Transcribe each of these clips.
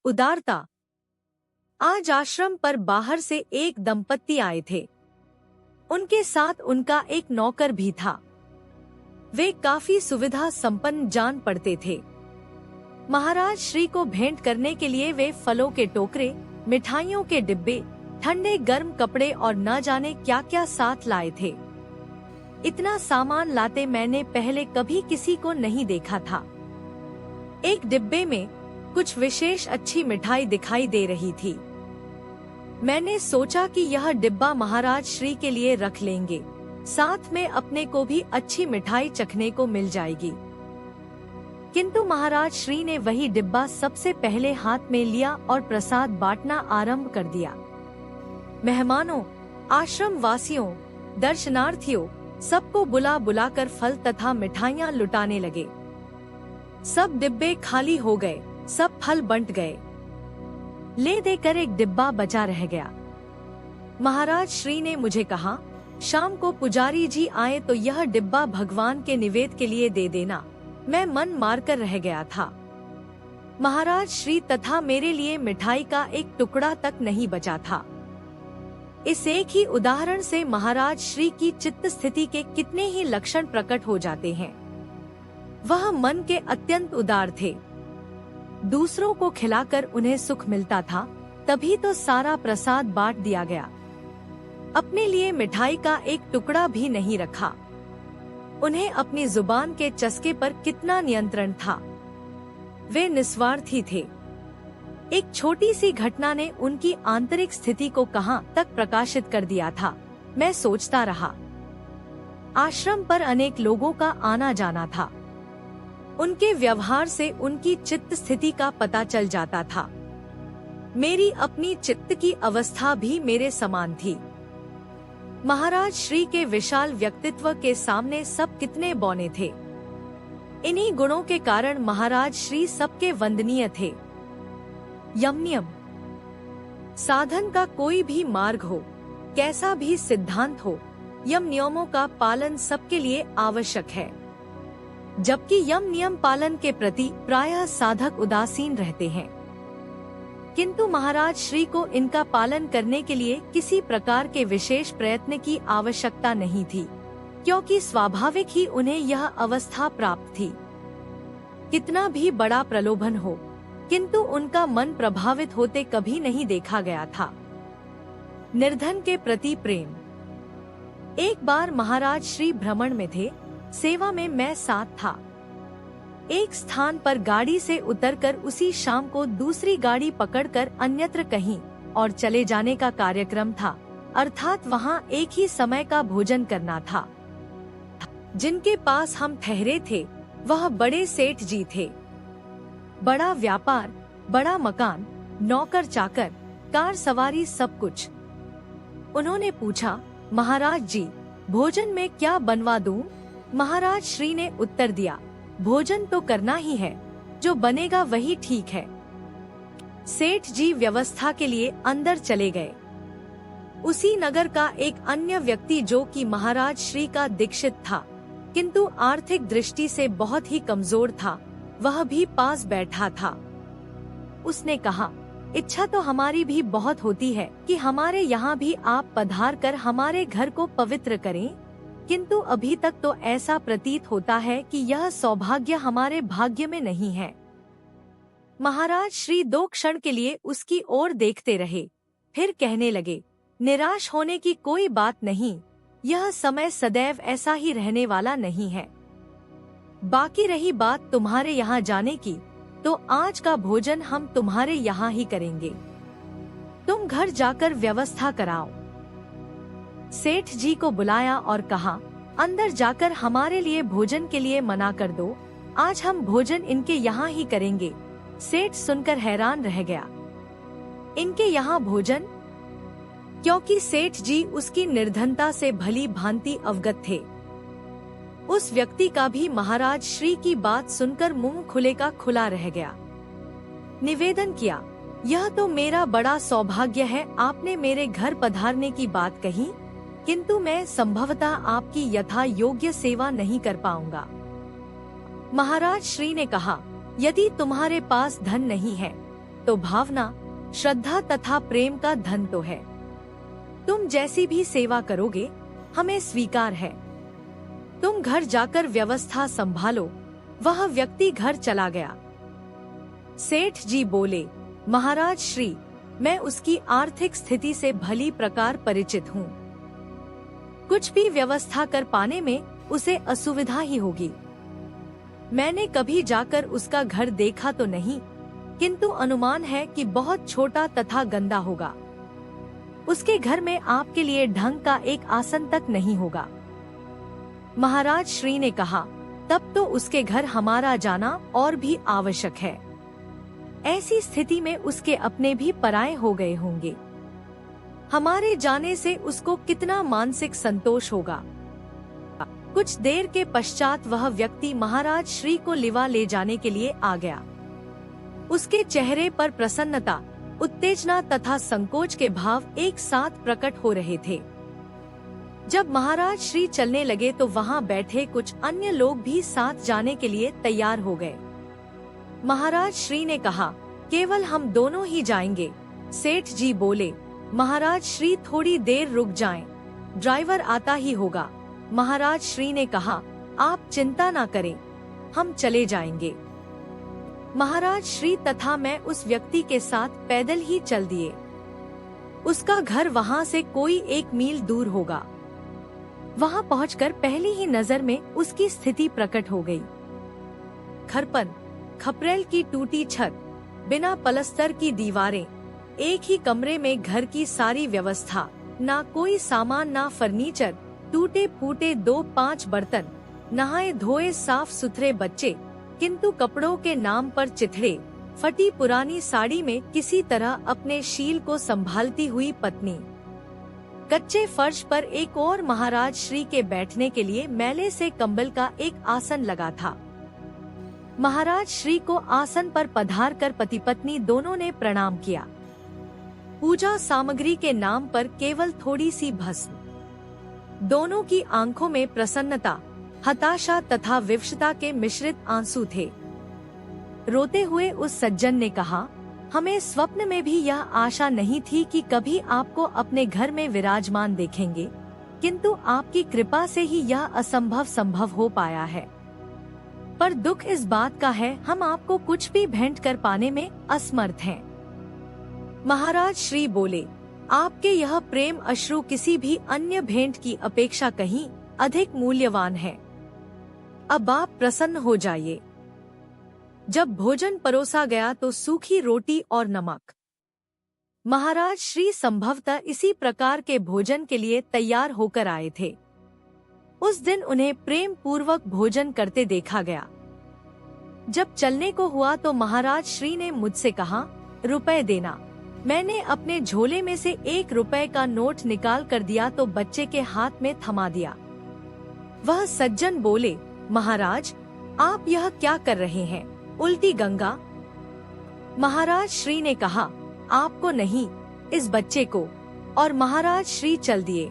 उदारता। आज आश्रम पर बाहर से एक दंपत्ति आए थे। उनके साथ उनका एक नौकर भी था। वे काफी सुविधा संपन्न जान पड़ते थे। महाराज श्री को भेंट करने के लिए वे फलों के टोकरे, मिठाइयों के डिब्बे, ठंडे गर्म कपड़े और न जाने क्या क्या साथ लाए थे। इतना सामान लाते मैंने पहले कभी किसी को नहीं देखा था। एक डिब्बे में कुछ विशेष अच्छी मिठाई दिखाई दे रही थी। मैंने सोचा कि यह डिब्बा महाराज श्री के लिए रख लेंगे, साथ में अपने को भी अच्छी मिठाई चखने को मिल जाएगी। किंतु महाराज श्री ने वही डिब्बा सबसे पहले हाथ में लिया और प्रसाद बांटना आरंभ कर दिया। मेहमानों, आश्रम वासियों, दर्शनार्थियों सबको बुला बुलाकर फल तथा मिठाइयाँ लुटाने लगे। सब डिब्बे खाली हो गए, सब फल बंट गए। ले देकर एक डिब्बा बचा रह गया। महाराज श्री ने मुझे कहा, शाम को पुजारी जी आए तो यह डिब्बा भगवान के निवेद के लिए दे देना। मैं मन मारकर रह गया था। महाराज श्री तथा मेरे लिए मिठाई का एक टुकड़ा तक नहीं बचा था। इस एक ही उदाहरण से महाराज श्री की चित्त स्थिति के कितने ही लक्षण प्रकट हो जाते हैं। वह मन के अत्यंत उदार थे। दूसरों को खिलाकर उन्हें सुख मिलता था, तभी तो सारा प्रसाद बांट दिया गया। अपने लिए मिठाई का एक टुकड़ा भी नहीं रखा। उन्हें अपनी जुबान के चस्के पर कितना नियंत्रण था। वे निस्वार्थी थे। एक छोटी सी घटना ने उनकी आंतरिक स्थिति को कहां तक प्रकाशित कर दिया था। मैं सोचता रहा। आश्रम पर अनेक लोगों का आना जाना था। उनके व्यवहार से उनकी चित्त स्थिति का पता चल जाता था। मेरी अपनी चित्त की अवस्था भी मेरे समान थी। महाराज श्री के विशाल व्यक्तित्व के सामने सब कितने बौने थे। इन्हीं गुणों के कारण महाराज श्री सबके वंदनीय थे। यम नियम। साधन का कोई भी मार्ग हो, कैसा भी सिद्धांत हो, यम नियमों का पालन सबके लिए आवश्यक है। जबकि यम नियम पालन के प्रति प्रायः साधक उदासीन रहते हैं। किंतु महाराज श्री को इनका पालन करने के लिए किसी प्रकार के विशेष प्रयत्न की आवश्यकता नहीं थी, क्योंकि स्वाभाविक ही उन्हें यह अवस्था प्राप्त थी। कितना भी बड़ा प्रलोभन हो, किंतु उनका मन प्रभावित होते कभी नहीं देखा गया था। निर्धन के प्रति प्रेम। एक बार महाराज श्री भ्रमण में थे, सेवा में मैं साथ था। एक स्थान पर गाड़ी से उतरकर उसी शाम को दूसरी गाड़ी पकड़कर अन्यत्र कहीं और चले जाने का कार्यक्रम था, अर्थात वहाँ एक ही समय का भोजन करना था। जिनके पास हम ठहरे थे वह बड़े सेठ जी थे। बड़ा व्यापार, बड़ा मकान, नौकर चाकर, कार सवारी, सब कुछ। उन्होंने पूछा, महाराज जी भोजन में क्या बनवा दूं? महाराज श्री ने उत्तर दिया, भोजन तो करना ही है, जो बनेगा वही ठीक है। सेठ जी व्यवस्था के लिए अंदर चले गए। उसी नगर का एक अन्य व्यक्ति जो कि महाराज श्री का दीक्षित था, किंतु आर्थिक दृष्टि से बहुत ही कमजोर था, वह भी पास बैठा था। उसने कहा, इच्छा तो हमारी भी बहुत होती है कि हमारे यहाँ भी आप पधार कर हमारे घर को पवित्र करें, किंतु अभी तक तो ऐसा प्रतीत होता है कि यह सौभाग्य हमारे भाग्य में नहीं है। महाराज श्री 2 क्षण के लिए उसकी ओर देखते रहे, फिर कहने लगे, निराश होने की कोई बात नहीं, यह समय सदैव ऐसा ही रहने वाला नहीं है। बाकी रही बात तुम्हारे यहाँ जाने की, तो आज का भोजन हम तुम्हारे यहाँ ही करेंगे। तुम घर जाकर व्यवस्था कराओ। सेठ जी को बुलाया और कहा, अंदर जाकर हमारे लिए भोजन के लिए मना कर दो, आज हम भोजन इनके यहाँ ही करेंगे। सेठ सुनकर हैरान रह गया। इनके यहाँ भोजन? क्योंकि सेठ जी उसकी निर्धनता से भली भांति अवगत थे। उस व्यक्ति का भी महाराज श्री की बात सुनकर मुंह खुले का खुला रह गया। निवेदन किया, यह तो मेरा बड़ा सौभाग्य है, आपने मेरे घर पधारने की बात कही, किंतु मैं संभवतः आपकी यथा योग्य सेवा नहीं कर पाऊंगा। महाराज श्री ने कहा, यदि तुम्हारे पास धन नहीं है तो भावना, श्रद्धा तथा प्रेम का धन तो है। तुम जैसी भी सेवा करोगे हमें स्वीकार है। तुम घर जाकर व्यवस्था संभालो। वह व्यक्ति घर चला गया। सेठ जी बोले, महाराज श्री, मैं उसकी आर्थिक स्थिति से भली प्रकार परिचित हूँ। कुछ भी व्यवस्था कर पाने में उसे असुविधा ही होगी। मैंने कभी जाकर उसका घर देखा तो नहीं, किंतु अनुमान है कि बहुत छोटा तथा गंदा होगा। उसके घर में आपके लिए ढंग का एक आसन तक नहीं होगा। महाराज श्री ने कहा, तब तो उसके घर हमारा जाना और भी आवश्यक है। ऐसी स्थिति में उसके अपने भी पराये हो गए होंगे। हमारे जाने से उसको कितना मानसिक संतोष होगा। कुछ देर के पश्चात वह व्यक्ति महाराज श्री को लिवा ले जाने के लिए आ गया। उसके चेहरे पर प्रसन्नता, उत्तेजना तथा संकोच के भाव एक साथ प्रकट हो रहे थे। जब महाराज श्री चलने लगे तो वहां बैठे कुछ अन्य लोग भी साथ जाने के लिए तैयार हो गए। महाराज श्री ने कहा, केवल हम दोनों ही जाएंगे। सेठ जी बोले, महाराज श्री थोड़ी देर रुक जाएं, ड्राइवर आता ही होगा। महाराज श्री ने कहा, आप चिंता ना करें, हम चले जाएंगे। महाराज श्री तथा मैं उस व्यक्ति के साथ पैदल ही चल दिए। उसका घर वहां से कोई 1 मील दूर होगा। वहां पहुंचकर पहली ही नजर में उसकी स्थिति प्रकट हो गई। खरपन, खपरेल की टूटी छत, बिना पलस्तर की दीवारें, एक ही कमरे में घर की सारी व्यवस्था, ना कोई सामान ना फर्नीचर, टूटे फूटे 2-5 बर्तन, नहाए धोए साफ सुथरे बच्चे, किंतु कपड़ों के नाम पर चिथड़े, फटी पुरानी साड़ी में किसी तरह अपने शील को संभालती हुई पत्नी। कच्चे फर्श पर एक और महाराज श्री के बैठने के लिए मैले से कंबल का एक आसन लगा था। महाराज श्री को आसन पर पधार कर पति पत्नी दोनों ने प्रणाम किया। पूजा सामग्री के नाम पर केवल थोड़ी सी भस्म। दोनों की आंखों में प्रसन्नता, हताशा तथा विवशता के मिश्रित आंसू थे। रोते हुए उस सज्जन ने कहा, हमें स्वप्न में भी यह आशा नहीं थी कि कभी आपको अपने घर में विराजमान देखेंगे, किंतु आपकी कृपा से ही यह असंभव संभव हो पाया है। पर दुख इस बात का है, हम आपको कुछ भी भेंट कर पाने में असमर्थ हैं। महाराज श्री बोले, आपके यह प्रेम अश्रु किसी भी अन्य भेंट की अपेक्षा कहीं अधिक मूल्यवान है। अब आप प्रसन्न हो जाइए। जब भोजन परोसा गया तो सूखी रोटी और नमक। महाराज श्री संभवतः इसी प्रकार के भोजन के लिए तैयार होकर आए थे। उस दिन उन्हें प्रेम पूर्वक भोजन करते देखा गया। जब चलने को हुआ तो महाराज श्री ने मुझसे कहा, रुपए देना। मैंने अपने झोले में से 1 रुपए का नोट निकाल कर दिया तो बच्चे के हाथ में थमा दिया। वह सज्जन बोले, महाराज आप यह क्या कर रहे हैं, उल्टी गंगा। महाराज श्री ने कहा, आपको नहीं, इस बच्चे को। और महाराज श्री चल दिए।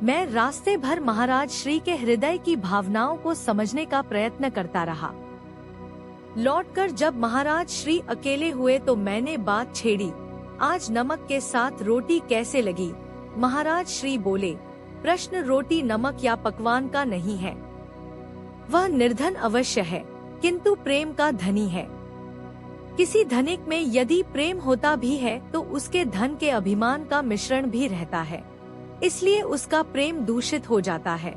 मैं रास्ते भर महाराज श्री के हृदय की भावनाओं को समझने का प्रयत्न करता रहा। लौटकर जब महाराज श्री अकेले हुए तो मैंने बात छेड़ी, आज नमक के साथ रोटी कैसे लगी। महाराज श्री बोले, प्रश्न रोटी नमक या पकवान का नहीं है। वह निर्धन अवश्य है, किंतु प्रेम का धनी है। किसी धनिक में यदि प्रेम होता भी है तो उसके धन के अभिमान का मिश्रण भी रहता है, इसलिए उसका प्रेम दूषित हो जाता है।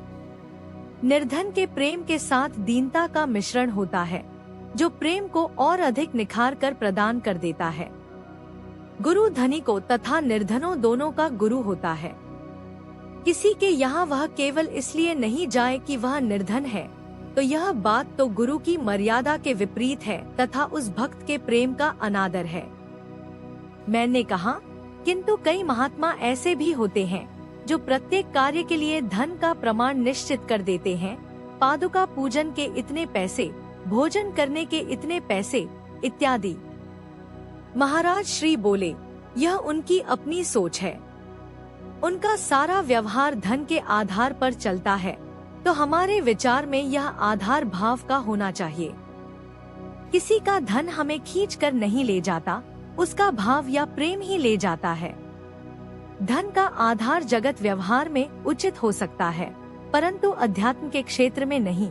निर्धन के प्रेम के साथ दीनता का मिश्रण होता है, जो प्रेम को और अधिक निखार कर प्रदान कर देता है। गुरु धनिकों तथा निर्धनों दोनों का गुरु होता है। किसी के यहाँ वह केवल इसलिए नहीं जाए कि वह निर्धन है, तो यह बात तो गुरु की मर्यादा के विपरीत है तथा उस भक्त के प्रेम का अनादर है। मैंने कहा, किंतु कई महात्मा ऐसे भी होते हैं जो प्रत्येक कार्य के लिए धन का प्रमाण निश्चित कर देते हैं। पादुका पूजन के इतने पैसे, भोजन करने के इतने पैसे इत्यादि। महाराज श्री बोले, यह उनकी अपनी सोच है। उनका सारा व्यवहार धन के आधार पर चलता है, तो हमारे विचार में यह आधार भाव का होना चाहिए। किसी का धन हमें खींच कर नहीं ले जाता, उसका भाव या प्रेम ही ले जाता है। धन का आधार जगत व्यवहार में उचित हो सकता है, परंतु अध्यात्म के क्षेत्र में नहीं।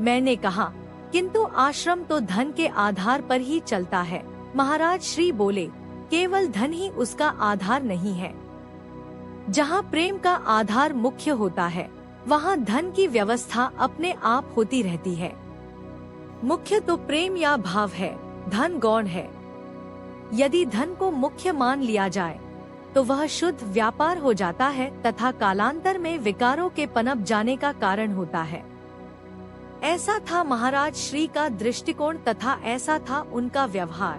मैंने कहा, किंतु आश्रम तो धन के आधार पर ही चलता है। महाराज श्री बोले, केवल धन ही उसका आधार नहीं है। जहाँ प्रेम का आधार मुख्य होता है, वहाँ धन की व्यवस्था अपने आप होती रहती है। मुख्य तो प्रेम या भाव है, धन गौण है। यदि धन को मुख्य मान लिया जाए तो वह शुद्ध व्यापार हो जाता है तथा कालांतर में विकारों के पनप जाने का कारण होता है। ऐसा था महाराज श्री का दृष्टिकोण तथा ऐसा था उनका व्यवहार।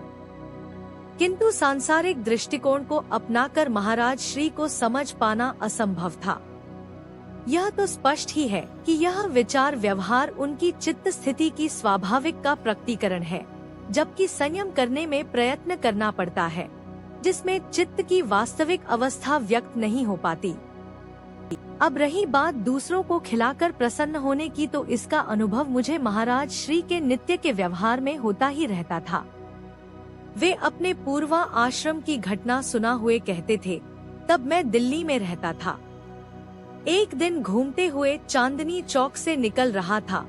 किंतु सांसारिक दृष्टिकोण को अपनाकर महाराज श्री को समझ पाना असंभव था। यह तो स्पष्ट ही है कि यह विचार व्यवहार उनकी चित्त स्थिति की स्वाभाविक का प्रकटीकरण है, जबकि संयम करने में प्रयत्न करना पड़ता है, जिसमें चित्त की वास्तविक अवस्था व्यक्त नहीं हो पाती। अब रही बात दूसरों को खिलाकर प्रसन्न होने की, तो इसका अनुभव मुझे महाराज श्री के नित्य के व्यवहार में होता ही रहता था। वे अपने पूर्वा आश्रम की घटना सुना हुए कहते थे, तब मैं दिल्ली में रहता था। एक दिन घूमते हुए चांदनी चौक से निकल रहा था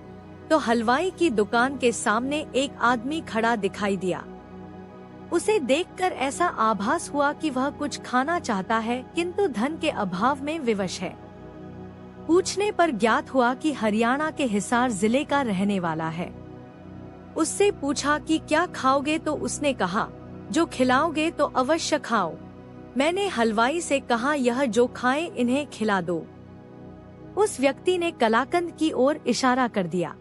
तो हलवाई की दुकान के सामने एक आदमी खड़ा दिखाई दिया। उसे देखकर ऐसा आभास हुआ कि वह कुछ खाना चाहता है, किंतु धन के अभाव में विवश है। पूछने पर ज्ञात हुआ कि हरियाणा के हिसार जिले का रहने वाला है। उससे पूछा कि क्या खाओगे, तो उसने कहा, जो खिलाओगे तो अवश्य खाओ। मैंने हलवाई से कहा, यह जो खाएं इन्हें खिला दो। उस व्यक्ति ने कलाकंद की ओर इशारा कर दिया।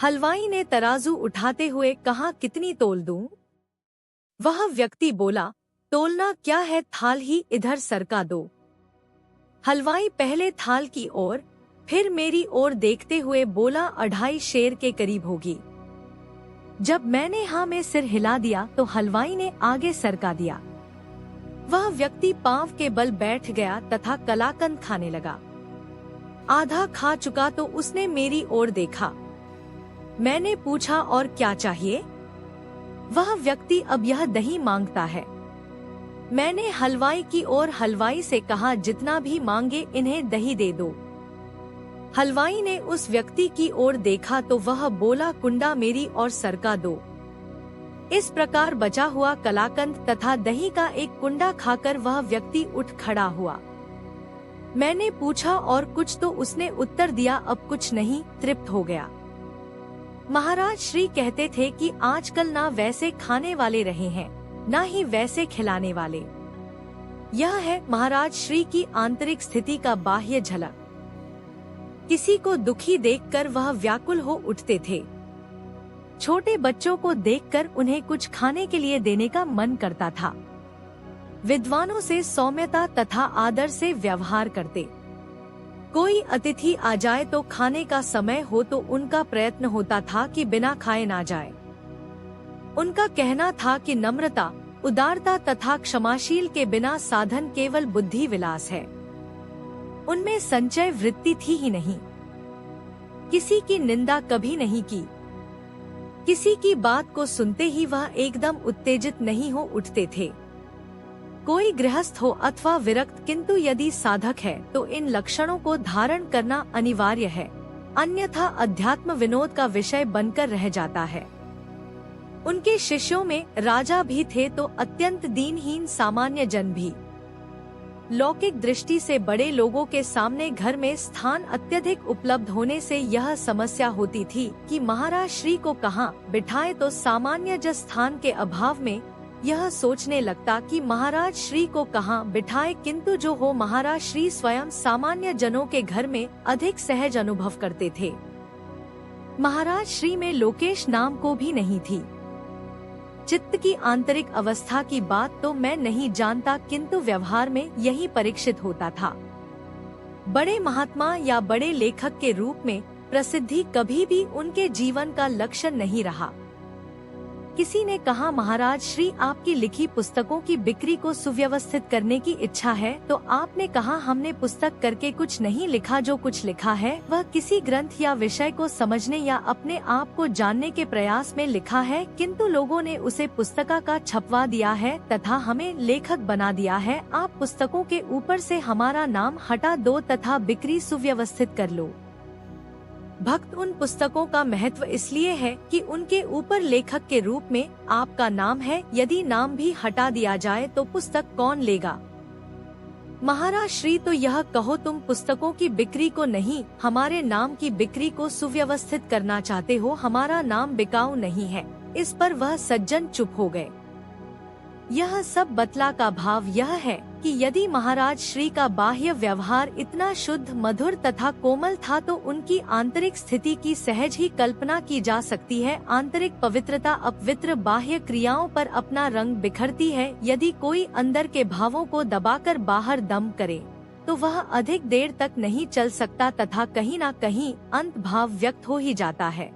हलवाई ने तराजू उठाते हुए कहा, कितनी तोल दूं? वह व्यक्ति बोला, तोलना क्या है, थाल ही इधर सरका दो। हलवाई पहले थाल की ओर, फिर मेरी ओर देखते हुए बोला, 2.5 शेर के करीब होगी। जब मैंने हाँ में सिर हिला दिया तो हलवाई ने आगे सरका दिया। वह व्यक्ति पांव के बल बैठ गया तथा कलाकंद खाने लगा। आधा खा चुका तो उसने मेरी ओर देखा। मैंने पूछा, और क्या चाहिए? वह व्यक्ति अब यह दही मांगता है। मैंने हलवाई की ओर हलवाई से कहा, जितना भी मांगे इन्हें दही दे दो। हलवाई ने उस व्यक्ति की ओर देखा तो वह बोला, कुंडा मेरी और सरका दो। इस प्रकार बचा हुआ कलाकंद तथा दही का एक कुंडा खाकर वह व्यक्ति उठ खड़ा हुआ। मैंने पूछा, और कुछ? तो उसने उत्तर दिया, अब कुछ नहीं, तृप्त हो गया। महाराज श्री कहते थे कि आजकल ना वैसे खाने वाले रहे हैं, ना ही वैसे खिलाने वाले। यह है महाराज श्री की आंतरिक स्थिति का बाह्य झलक। किसी को दुखी देखकर वह व्याकुल हो उठते थे। छोटे बच्चों को देखकर उन्हें कुछ खाने के लिए देने का मन करता था। विद्वानों से सौम्यता तथा आदर से व्यवहार करते। कोई अतिथि आ जाए तो खाने का समय हो तो उनका प्रयत्न होता था कि बिना खाए ना जाए। उनका कहना था कि नम्रता, उदारता तथा क्षमाशील के बिना साधन केवल बुद्धि विलास है। उनमें संचय वृत्ति थी ही नहीं। किसी की निंदा कभी नहीं की। किसी की बात को सुनते ही वह एकदम उत्तेजित नहीं हो उठते थे। कोई गृहस्थ हो अथवा विरक्त, किंतु यदि साधक है तो इन लक्षणों को धारण करना अनिवार्य है, अन्यथा अध्यात्म विनोद का विषय बनकर रह जाता है। उनके शिष्यों में राजा भी थे तो अत्यंत दीनहीन सामान्य जन भी। लौकिक दृष्टि से बड़े लोगों के सामने घर में स्थान अत्यधिक उपलब्ध होने से यह समस्या होती थी कि महाराज श्री को कहाँ बिठाए, तो सामान्य जन स्थान के अभाव में यह सोचने लगता कि महाराज श्री को कहाँ बिठाए, किंतु जो हो महाराज श्री स्वयं सामान्य जनों के घर में अधिक सहज अनुभव करते थे। महाराज श्री में लोकेश नाम को भी नहीं थी। चित्त की आंतरिक अवस्था की बात तो मैं नहीं जानता, किंतु व्यवहार में यही परीक्षित होता था। बड़े महात्मा या बड़े लेखक के रूप में प्रसिद्धि कभी भी उनके जीवन का लक्ष्य नहीं रहा। किसी ने कहा, महाराज श्री, आपकी लिखी पुस्तकों की बिक्री को सुव्यवस्थित करने की इच्छा है। तो आपने कहा, हमने पुस्तक करके कुछ नहीं लिखा, जो कुछ लिखा है वह किसी ग्रंथ या विषय को समझने या अपने आप को जानने के प्रयास में लिखा है, किंतु लोगों ने उसे पुस्तका का छपवा दिया है तथा हमें लेखक बना दिया है। आप पुस्तकों के ऊपर से हमारा नाम हटा दो तथा बिक्री सुव्यवस्थित कर लो। भक्त, उन पुस्तकों का महत्व इसलिए है कि उनके ऊपर लेखक के रूप में आपका नाम है। यदि नाम भी हटा दिया जाए तो पुस्तक कौन लेगा? महाराज श्री, तो यह कहो, तुम पुस्तकों की बिक्री को नहीं, हमारे नाम की बिक्री को सुव्यवस्थित करना चाहते हो। हमारा नाम बिकाऊ नहीं है। इस पर वह सज्जन चुप हो गए। यह सब बतला का भाव यह है कि यदि महाराज श्री का बाह्य व्यवहार इतना शुद्ध, मधुर तथा कोमल था तो उनकी आंतरिक स्थिति की सहज ही कल्पना की जा सकती है। आंतरिक पवित्रता अपवित्र बाह्य क्रियाओं पर अपना रंग बिखरती है। यदि कोई अंदर के भावों को दबाकर बाहर दम करे तो वह अधिक देर तक नहीं चल सकता तथा कहीं न कहीं अंत भाव व्यक्त हो ही जाता है।